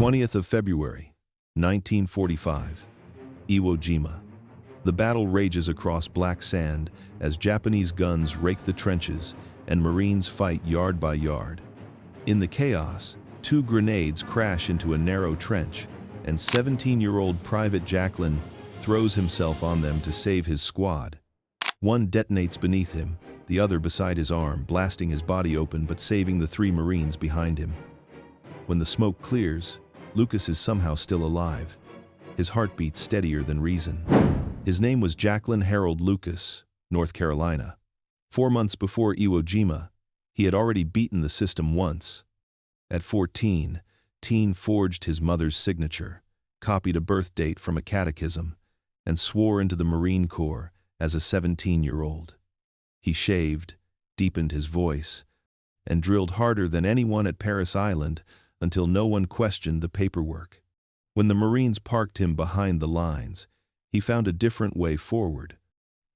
20th of February, 1945, Iwo Jima. The battle rages across black sand as Japanese guns rake the trenches and Marines fight yard by yard. In the chaos, 2 grenades crash into a narrow trench, and 17-year-old Private Jacklyn throws himself on them to save his squad. One detonates beneath him, the other beside his arm, blasting his body open but saving the 3 Marines behind him. When the smoke clears, Lucas is somehow still alive, his heartbeat steadier than reason. His name was Jacklyn Harold Lucas, North Carolina. 4 months before Iwo Jima, he had already beaten the system once. At 14, Teen forged his mother's signature, copied a birth date from a catechism, and swore into the Marine Corps as a 17-year-old. He shaved, deepened his voice, and drilled harder than anyone at Paris Island until no one questioned the paperwork. When the Marines parked him behind the lines, he found a different way forward.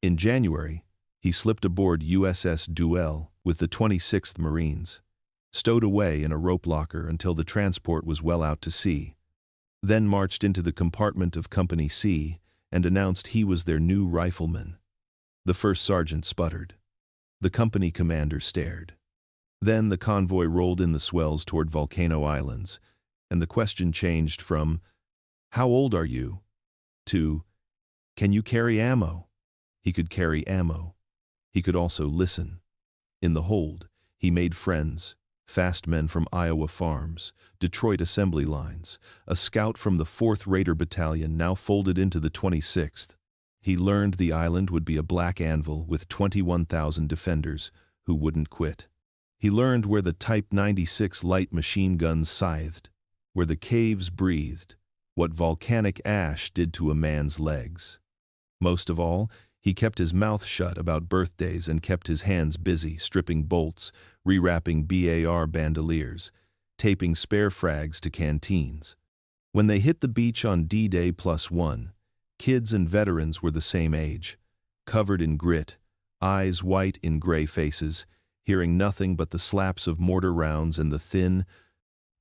In January, he slipped aboard USS WWII with the 26th Marines, stowed away in a rope locker until the transport was well out to sea, then marched into the compartment of Company C and announced he was their new rifleman. The first sergeant sputtered. The company commander stared. Then the convoy rolled in the swells toward Volcano Islands, and the question changed from, "How old are you?" to, "Can you carry ammo?" He could carry ammo. He could also listen. In the hold, he made friends, fast men from Iowa farms, Detroit assembly lines, a scout from the 4th Raider Battalion now folded into the 26th. He learned the island would be a black anvil with 21,000 defenders who wouldn't quit. He learned where the Type 96 light machine guns scythed, where the caves breathed, what volcanic ash did to a man's legs. Most of all, he kept his mouth shut about birthdays and kept his hands busy stripping bolts, rewrapping BAR bandoliers, taping spare frags to canteens. When they hit the beach on D-Day +1, kids and veterans were the same age, covered in grit, eyes white in gray faces, hearing nothing but the slaps of mortar rounds and the thin,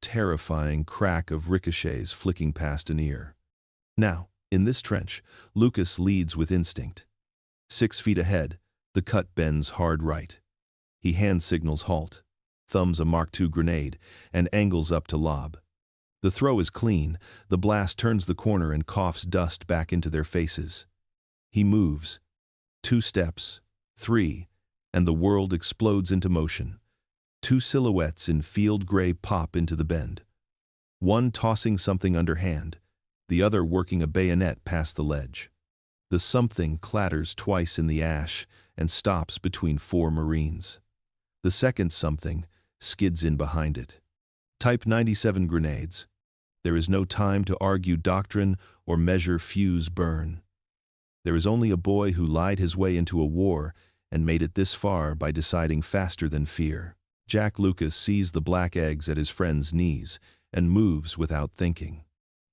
terrifying crack of ricochets flicking past an ear. Now, in this trench, Lucas leads with instinct. 6 feet ahead, the cut bends hard right. He hand signals halt, thumbs a Mark II grenade, and angles up to lob. The throw is clean, the blast turns the corner and coughs dust back into their faces. He moves. 2 steps, 3, and the world explodes into motion. 2 silhouettes in field gray pop into the bend. One tossing something underhand, the other working a bayonet past the ledge. The something clatters twice in the ash and stops between 4 Marines. The second something skids in behind it. Type 97 grenades. There is no time to argue doctrine or measure fuse burn. There is only a boy who lied his way into a war and made it this far by deciding faster than fear. Jack Lucas sees the black eggs at his friend's knees and moves without thinking.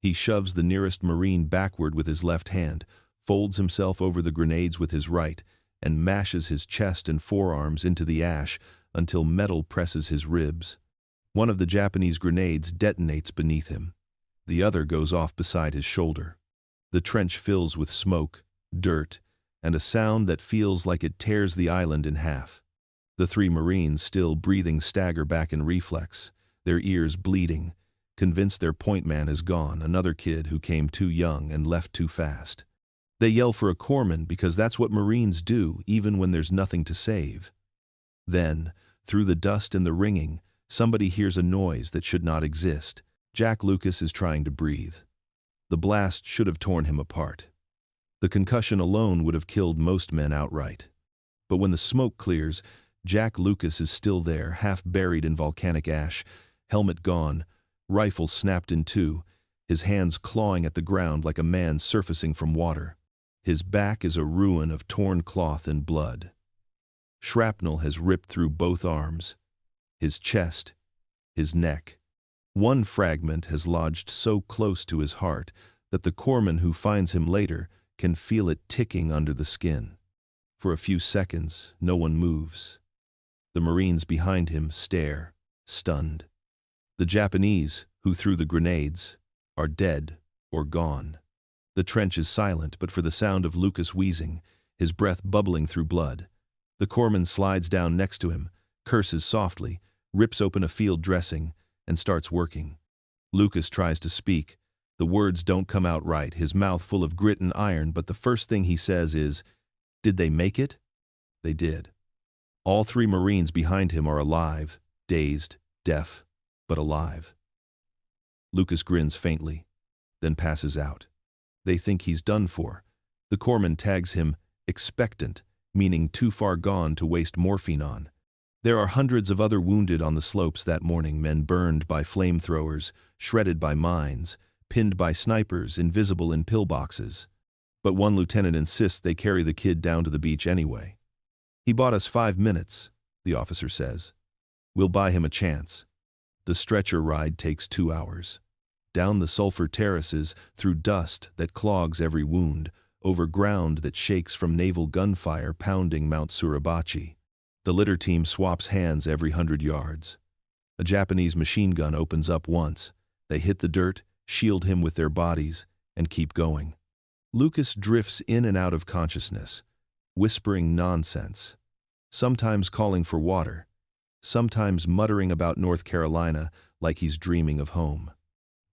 He shoves the nearest Marine backward with his left hand, folds himself over the grenades with his right, and mashes his chest and forearms into the ash until metal presses his ribs. One of the Japanese grenades detonates beneath him. The other goes off beside his shoulder. The trench fills with smoke, dirt, and a sound that feels like it tears the island in half. The 3 Marines, still breathing, stagger back in reflex, their ears bleeding, convinced their point man is gone, another kid who came too young and left too fast. They yell for a corpsman because that's what Marines do even when there's nothing to save. Then, through the dust and the ringing, somebody hears a noise that should not exist. Jack Lucas is trying to breathe. The blast should have torn him apart. The concussion alone would have killed most men outright. But when the smoke clears, Jack Lucas is still there, half buried in volcanic ash, helmet gone, rifle snapped in 2, his hands clawing at the ground like a man surfacing from water. His back is a ruin of torn cloth and blood. Shrapnel has ripped through both arms, his chest, his neck. One fragment has lodged so close to his heart that the corpsman who finds him later can feel it ticking under the skin. For a few seconds, no one moves. The Marines behind him stare, stunned. The Japanese, who threw the grenades, are dead or gone. The trench is silent but for the sound of Lucas wheezing, his breath bubbling through blood. The corpsman slides down next to him, curses softly, rips open a field dressing, and starts working. Lucas tries to speak. The words don't come out right, his mouth full of grit and iron, but the first thing he says is, "Did they make it?" They did. All 3 Marines behind him are alive, dazed, deaf, but alive. Lucas grins faintly, then passes out. They think he's done for. The corpsman tags him expectant, meaning too far gone to waste morphine on. There are hundreds of other wounded on the slopes that morning, men burned by flamethrowers, shredded by mines, pinned by snipers, invisible in pillboxes. But one lieutenant insists they carry the kid down to the beach anyway. "He bought us 5 minutes, the officer says. "We'll buy him a chance." The stretcher ride takes 2 hours. Down the sulfur terraces, through dust that clogs every wound, over ground that shakes from naval gunfire pounding Mount Suribachi. The litter team swaps hands every 100 yards. A Japanese machine gun opens up once. They hit the dirt, shield him with their bodies, and keep going. Lucas drifts in and out of consciousness, whispering nonsense, sometimes calling for water, sometimes muttering about North Carolina like he's dreaming of home.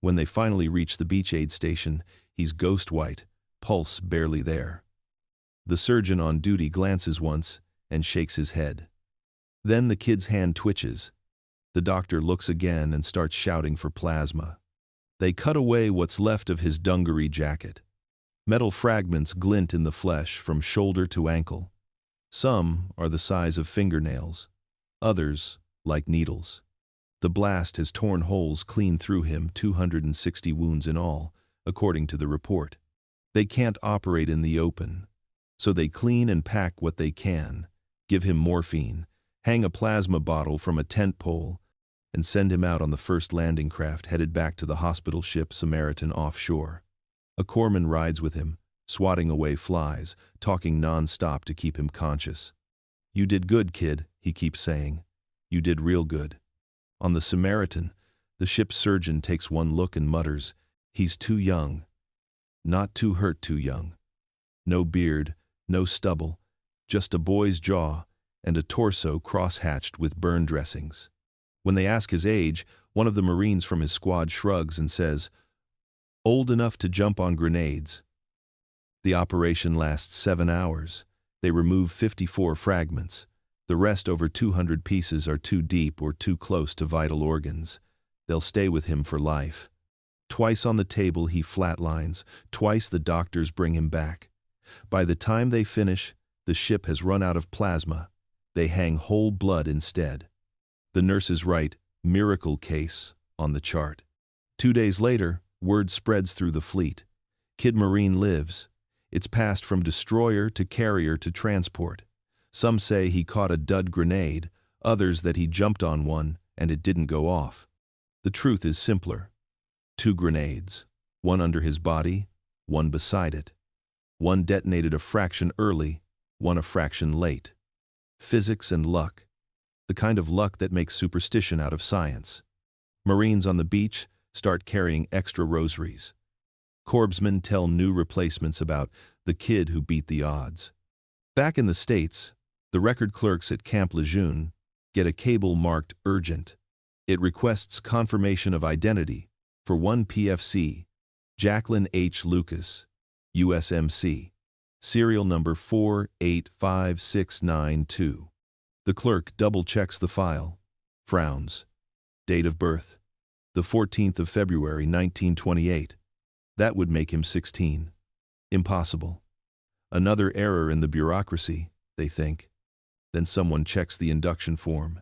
When they finally reach the beach aid station, he's ghost white, pulse barely there. The surgeon on duty glances once and shakes his head. Then the kid's hand twitches. The doctor looks again and starts shouting for plasma. They cut away what's left of his dungaree jacket. Metal fragments glint in the flesh from shoulder to ankle. Some are the size of fingernails, others like needles. The blast has torn holes clean through him, 260 wounds in all, according to the report. They can't operate in the open, so they clean and pack what they can, give him morphine, hang a plasma bottle from a tent pole, and send him out on the first landing craft headed back to the hospital ship Samaritan offshore. A corpsman rides with him, swatting away flies, talking non-stop to keep him conscious. "You did good, kid," he keeps saying. "You did real good." On the Samaritan, the ship's surgeon takes one look and mutters, "He's too young." Not too hurt too young. No beard, no stubble, just a boy's jaw and a torso cross-hatched with burn dressings. When they ask his age, one of the Marines from his squad shrugs and says, "Old enough to jump on grenades." The operation lasts 7 hours. They remove 54 fragments. The rest, over 200 pieces, are too deep or too close to vital organs. They'll stay with him for life. Twice on the table he flatlines, twice the doctors bring him back. By the time they finish, the ship has run out of plasma. They hang whole blood instead. The nurses write, "Miracle case," on the chart. 2 days later, word spreads through the fleet. Kid Marine lives. It's passed from destroyer to carrier to transport. Some say he caught a dud grenade, others that he jumped on one and it didn't go off. The truth is simpler. 2 grenades, one under his body, one beside it. One detonated a fraction early, one a fraction late. Physics and luck. The kind of luck that makes superstition out of science. Marines on the beach start carrying extra rosaries. Corpsmen tell new replacements about the kid who beat the odds. Back in the States, the record clerks at Camp Lejeune get a cable marked urgent. It requests confirmation of identity for one PFC, Jacklyn H. Lucas, USMC, serial number 485692. The clerk double-checks the file, frowns. Date of birth, the 14th of February, 1928. That would make him 16. Impossible. Another error in the bureaucracy, they think. Then someone checks the induction form.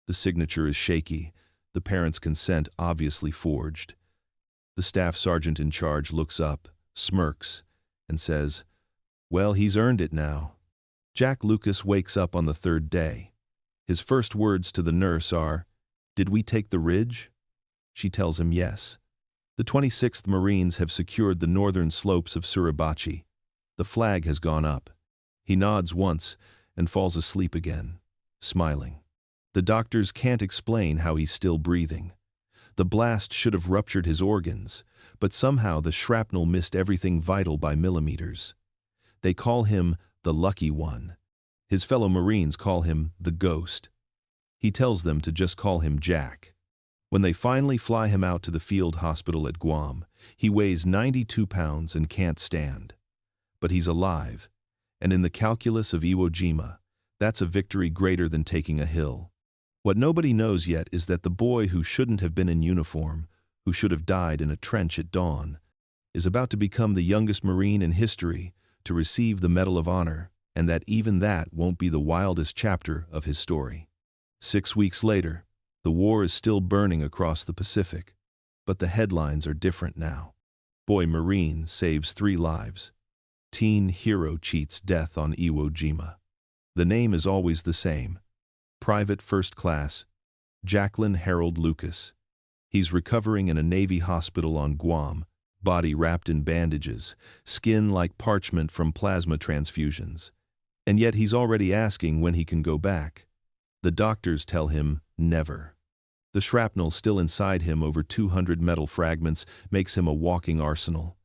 The signature is shaky, the parent's consent obviously forged. The staff sergeant in charge looks up, smirks, and says, "Well, he's earned it now." Jack Lucas wakes up on the 3rd day. His first words to the nurse are, "Did we take the ridge?" She tells him yes. The 26th Marines have secured the northern slopes of Suribachi. The flag has gone up. He nods once and falls asleep again, smiling. The doctors can't explain how he's still breathing. The blast should have ruptured his organs, but somehow the shrapnel missed everything vital by millimeters. They call him the lucky one. His fellow Marines call him the ghost. He tells them to just call him Jack. When they finally fly him out to the field hospital at Guam, he weighs 92 pounds and can't stand. But he's alive, and in the calculus of Iwo Jima, that's a victory greater than taking a hill. What nobody knows yet is that the boy who shouldn't have been in uniform, who should have died in a trench at dawn, is about to become the youngest Marine in history to receive the Medal of Honor, and that even that won't be the wildest chapter of his story. 6 weeks later, the war is still burning across the Pacific, but the headlines are different now. Boy Marine saves 3 lives. Teen hero cheats death on Iwo Jima. The name is always the same. Private First Class Jacklyn Harold Lucas. He's recovering in a Navy hospital on Guam, body wrapped in bandages, skin like parchment from plasma transfusions. And yet he's already asking when he can go back. The doctors tell him never. The shrapnel still inside him, over 200 metal fragments, makes him a walking arsenal.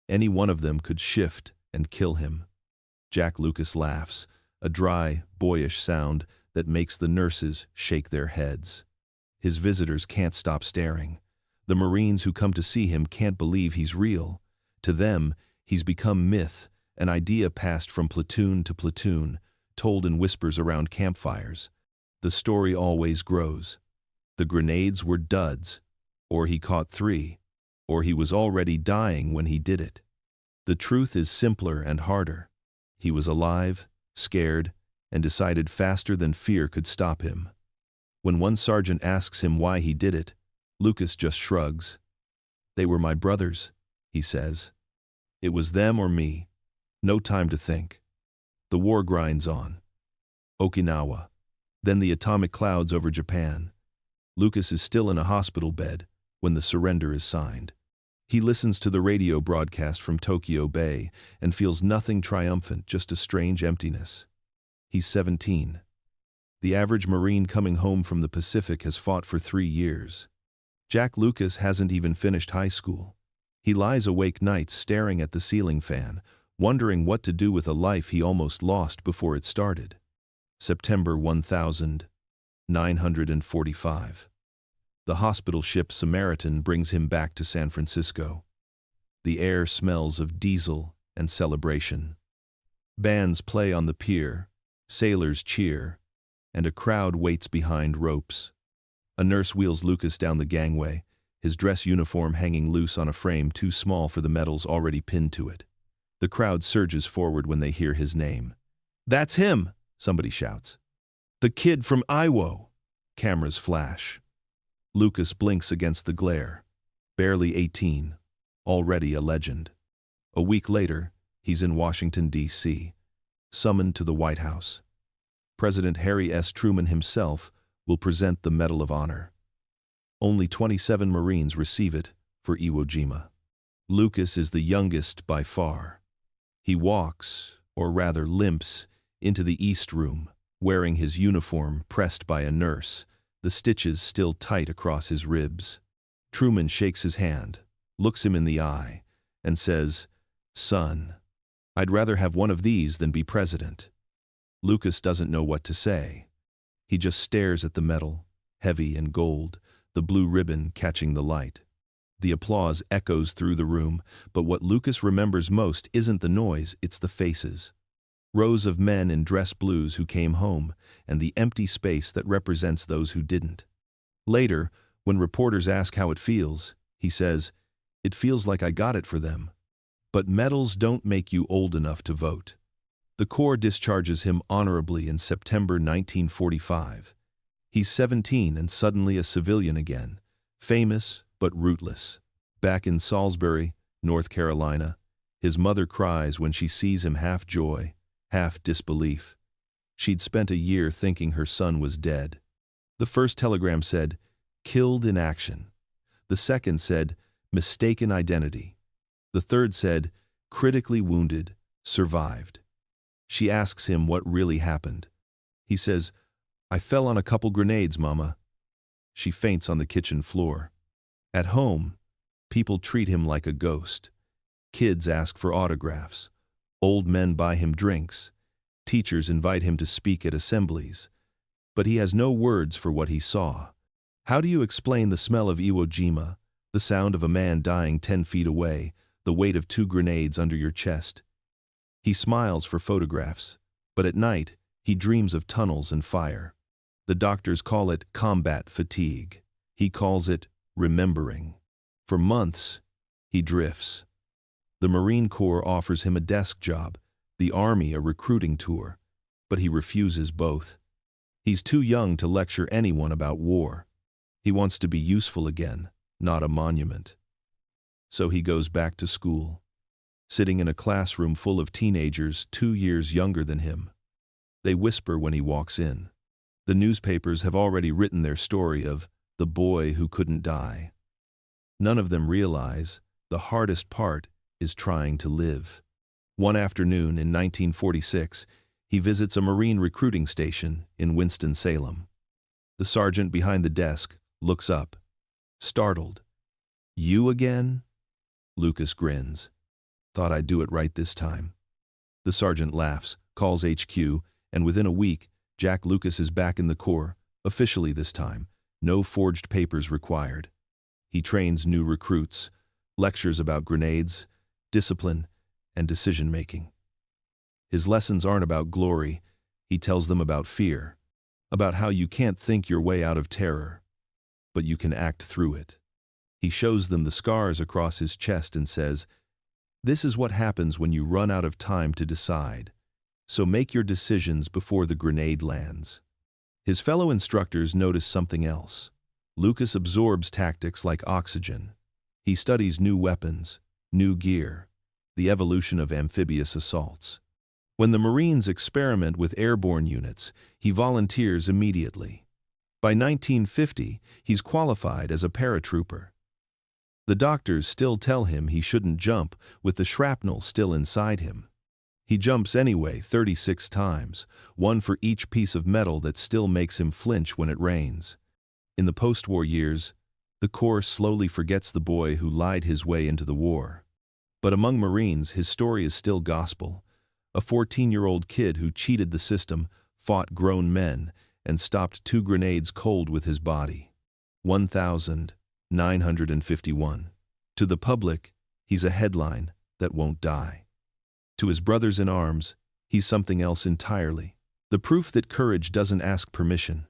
Any one of them could shift and kill him. Jack Lucas laughs, a dry, boyish sound that makes the nurses shake their heads. His visitors can't stop staring. The Marines who come to see him can't believe he's real. To them, he's become myth, an idea passed from platoon to platoon, told in whispers around campfires. The story always grows. The grenades were duds, or he caught 3, or he was already dying when he did it. The truth is simpler and harder. He was alive, scared, and decided faster than fear could stop him. When one sergeant asks him why he did it, Lucas just shrugs. "They were my brothers," he says. "It was them or me. No time to think." The war grinds on. Okinawa. Then the atomic clouds over Japan. Lucas is still in a hospital bed when the surrender is signed. He listens to the radio broadcast from Tokyo Bay and feels nothing triumphant, just a strange emptiness. He's 17. The average Marine coming home from the Pacific has fought for 3 years. Jack Lucas hasn't even finished high school. He lies awake nights staring at the ceiling fan, wondering what to do with a life he almost lost before it started. September 1945. The hospital ship Samaritan brings him back to San Francisco. The air smells of diesel and celebration. Bands play on the pier, sailors cheer, and a crowd waits behind ropes. A nurse wheels Lucas down the gangway, his dress uniform hanging loose on a frame too small for the medals already pinned to it. The crowd surges forward when they hear his name. "That's him!" somebody shouts. "The kid from Iwo!" Cameras flash. Lucas blinks against the glare. Barely 18, already a legend. A week later, he's in Washington, D.C., summoned to the White House. President Harry S. Truman himself will present the Medal of Honor. Only 27 Marines receive it for Iwo Jima. Lucas is the youngest by far. He walks, or rather limps, into the East Room, wearing his uniform pressed by a nurse, the stitches still tight across his ribs. Truman shakes his hand, looks him in the eye, and says, "Son, I'd rather have one of these than be president." Lucas doesn't know what to say. He just stares at the medal, heavy and gold, the blue ribbon catching the light. The applause echoes through the room, but what Lucas remembers most isn't the noise, it's the faces. Rows of men in dress blues who came home, and the empty space that represents those who didn't. Later, when reporters ask how it feels, he says, "It feels like I got it for them." But medals don't make you old enough to vote. The Corps discharges him honorably in September 1945. He's 17 and suddenly a civilian again, famous but rootless. Back in Salisbury, North Carolina, his mother cries when she sees him, half joy, half disbelief. She'd spent a year thinking her son was dead. The first telegram said, "Killed in action." The second said, "Mistaken identity." The third said, "Critically wounded, survived." She asks him what really happened. He says, "I fell on a couple grenades, Mama." She faints on the kitchen floor. At home, people treat him like a ghost. Kids ask for autographs. Old men buy him drinks. Teachers invite him to speak at assemblies. But he has no words for what he saw. How do you explain the smell of Iwo Jima, the sound of a man dying 10 feet away, the weight of 2 grenades under your chest? He smiles for photographs, but at night, he dreams of tunnels and fire. The doctors call it combat fatigue. He calls it remembering. For months, he drifts. The Marine Corps offers him a desk job, the Army a recruiting tour, but he refuses both. He's too young to lecture anyone about war. He wants to be useful again, not a monument. So he goes back to school, sitting in a classroom full of teenagers 2 years younger than him. They whisper when he walks in. The newspapers have already written their story of the boy who couldn't die. None of them realize the hardest part is trying to live. One afternoon in 1946, he visits a Marine recruiting station in Winston-Salem. The sergeant behind the desk looks up, startled. "You again?" Lucas grins. "Thought I'd do it right this time." The sergeant laughs, calls HQ, and within a week, Jack Lucas is back in the Corps, officially this time, no forged papers required. He trains new recruits, lectures about grenades, discipline, and decision-making. His lessons aren't about glory, he tells them about fear, about how you can't think your way out of terror, but you can act through it. He shows them the scars across his chest and says, "This is what happens when you run out of time to decide. So make your decisions before the grenade lands." His fellow instructors notice something else. Lucas absorbs tactics like oxygen. He studies new weapons, new gear, the evolution of amphibious assaults. When the Marines experiment with airborne units, he volunteers immediately. By 1950, he's qualified as a paratrooper. The doctors still tell him he shouldn't jump with the shrapnel still inside him. He jumps anyway 36 times, one for each piece of metal that still makes him flinch when it rains. In the post-war years, the Corps slowly forgets the boy who lied his way into the war. But among Marines, his story is still gospel. A 14-year-old kid who cheated the system, fought grown men, and stopped 2 grenades cold with his body. 1951. To the public, he's a headline that won't die. To his brothers in arms, he's something else entirely. The proof that courage doesn't ask permission.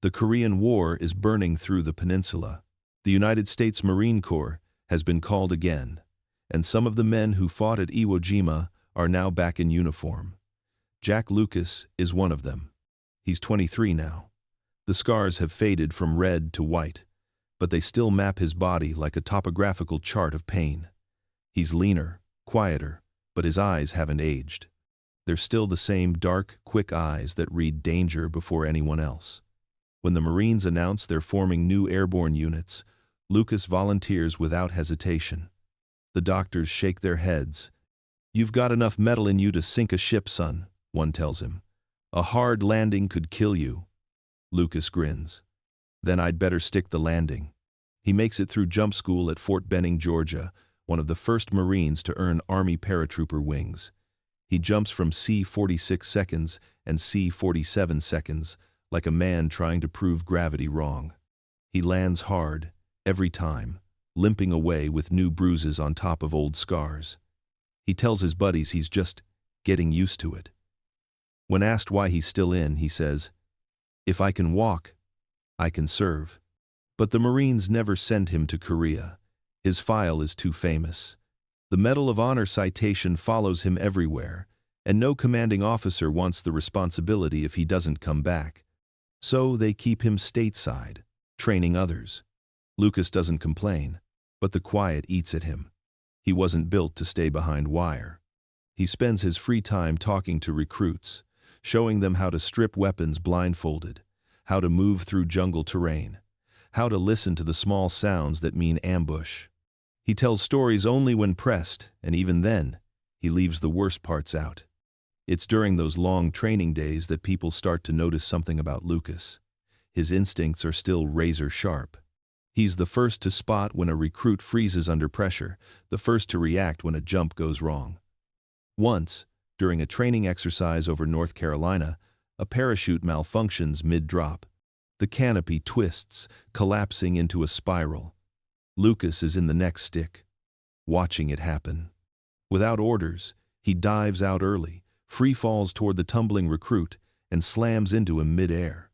The Korean War is burning through the peninsula. The United States Marine Corps has been called again, and some of the men who fought at Iwo Jima are now back in uniform. Jack Lucas is one of them. He's 23 now. The scars have faded from red to white, but they still map his body like a topographical chart of pain. He's leaner, quieter, but his eyes haven't aged. They're still the same dark, quick eyes that read danger before anyone else. When the Marines announce they're forming new airborne units, Lucas volunteers without hesitation. The doctors shake their heads. "You've got enough metal in you to sink a ship, son," one tells him. "A hard landing could kill you." Lucas grins. "Then I'd better stick the landing." He makes it through jump school at Fort Benning, Georgia, one of the first Marines to earn Army paratrooper wings. He jumps from C-46 seconds and C-47 seconds, like a man trying to prove gravity wrong. He lands hard, every time, limping away with new bruises on top of old scars. He tells his buddies he's just getting used to it. When asked why he's still in, he says, "If I can walk, I can serve." But the Marines never send him to Korea. His file is too famous. The Medal of Honor citation follows him everywhere, and no commanding officer wants the responsibility if he doesn't come back. So they keep him stateside, training others. Lucas doesn't complain, but the quiet eats at him. He wasn't built to stay behind wire. He spends his free time talking to recruits, showing them how to strip weapons blindfolded, how to move through jungle terrain, how to listen to the small sounds that mean ambush. He tells stories only when pressed, and even then, he leaves the worst parts out. It's during those long training days that people start to notice something about Lucas. His instincts are still razor sharp. He's the first to spot when a recruit freezes under pressure, the first to react when a jump goes wrong. Once, during a training exercise over North Carolina, a parachute malfunctions mid-drop. The canopy twists, collapsing into a spiral. Lucas is in the next stick, watching it happen. Without orders, he dives out early, free falls toward the tumbling recruit, and slams into him mid-air.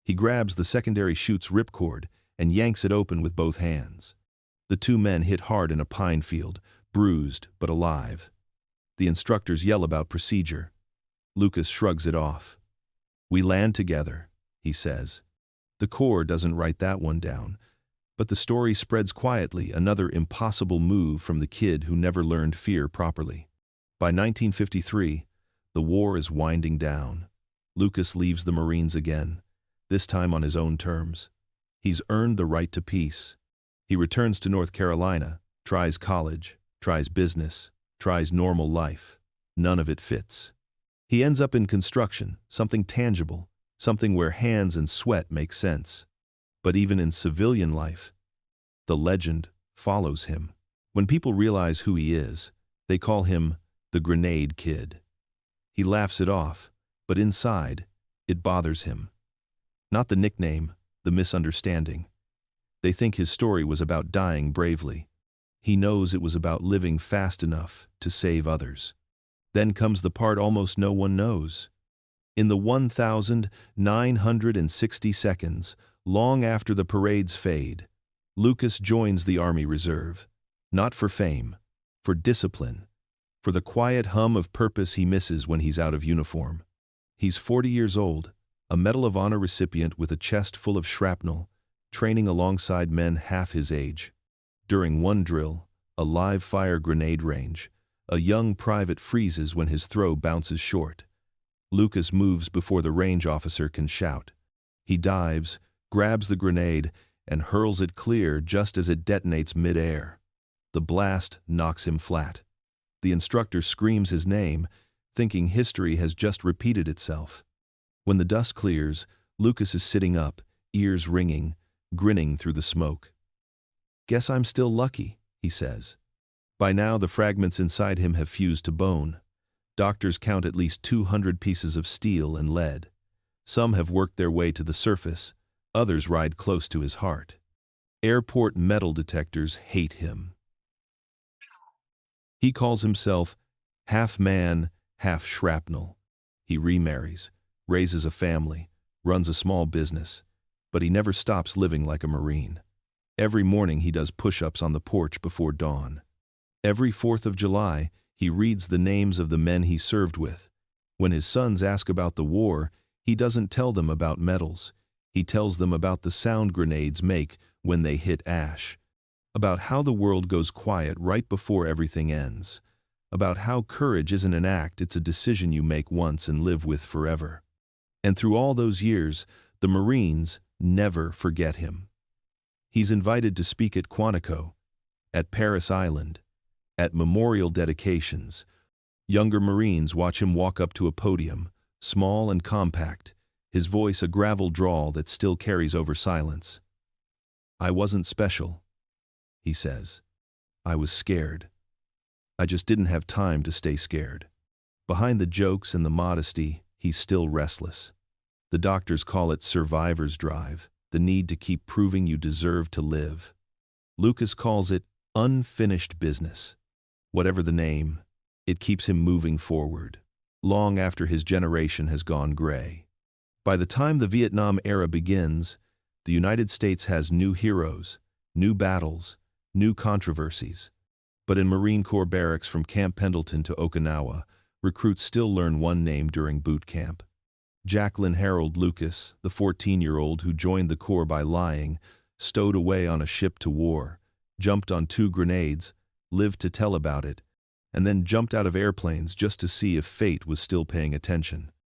He grabs the secondary chute's ripcord and yanks it open with both hands. The two men hit hard in a pine field, bruised but alive. The instructors yell about procedure. Lucas shrugs it off. "We land together," he says. The Corps doesn't write that one down, but the story spreads quietly, another impossible move from the kid who never learned fear properly. By 1953, the war is winding down. Lucas leaves the Marines again, this time on his own terms. He's earned the right to peace. He returns to North Carolina, tries college, tries business, tries normal life. None of it fits. He ends up in construction, something tangible, something where hands and sweat make sense. But even in civilian life, the legend follows him. When people realize who he is, they call him the Grenade Kid. He laughs it off, but inside, it bothers him. Not the nickname, the misunderstanding. They think his story was about dying bravely. He knows it was about living fast enough to save others. Then comes the part almost no one knows. In the 1,960 seconds, long after the parades fade, Lucas joins the Army Reserve. Not for fame, for discipline, for the quiet hum of purpose he misses when he's out of uniform. He's 40 years old, a Medal of Honor recipient with a chest full of shrapnel, training alongside men half his age. During one drill, a live-fire grenade range, a young private freezes when his throw bounces short. Lucas moves before the range officer can shout. He dives, grabs the grenade, and hurls it clear just as it detonates mid-air. The blast knocks him flat. The instructor screams his name, thinking history has just repeated itself. When the dust clears, Lucas is sitting up, ears ringing, grinning through the smoke. "Guess I'm still lucky," he says. By now the fragments inside him have fused to bone. Doctors count at least 200 pieces of steel and lead. Some have worked their way to the surface, others ride close to his heart. Airport metal detectors hate him. He calls himself half man, half shrapnel. He remarries, raises a family, runs a small business, but he never stops living like a Marine. Every morning he does push-ups on the porch before dawn. Every 4th of July, he reads the names of the men he served with. When his sons ask about the war, he doesn't tell them about medals. He tells them about the sound grenades make when they hit ash, about how the world goes quiet right before everything ends, about how courage isn't an act, it's a decision you make once and live with forever. And through all those years, the Marines never forget him. He's invited to speak at Quantico, at Paris Island, at memorial dedications. Younger Marines watch him walk up to a podium, small and compact, his voice a gravel drawl that still carries over silence. "I wasn't special," he says. "I was scared. I just didn't have time to stay scared." Behind the jokes and the modesty, he's still restless. The doctors call it survivor's drive, the need to keep proving you deserve to live. Lucas calls it unfinished business. Whatever the name, it keeps him moving forward, long after his generation has gone gray. By the time the Vietnam era begins, the United States has new heroes, new battles, new controversies. But in Marine Corps barracks from Camp Pendleton to Okinawa, recruits still learn one name during boot camp. Jacklyn Harold Lucas, the 14-year-old who joined the Corps by lying, stowed away on a ship to war, jumped on 2 grenades, lived to tell about it, and then jumped out of airplanes just to see if fate was still paying attention.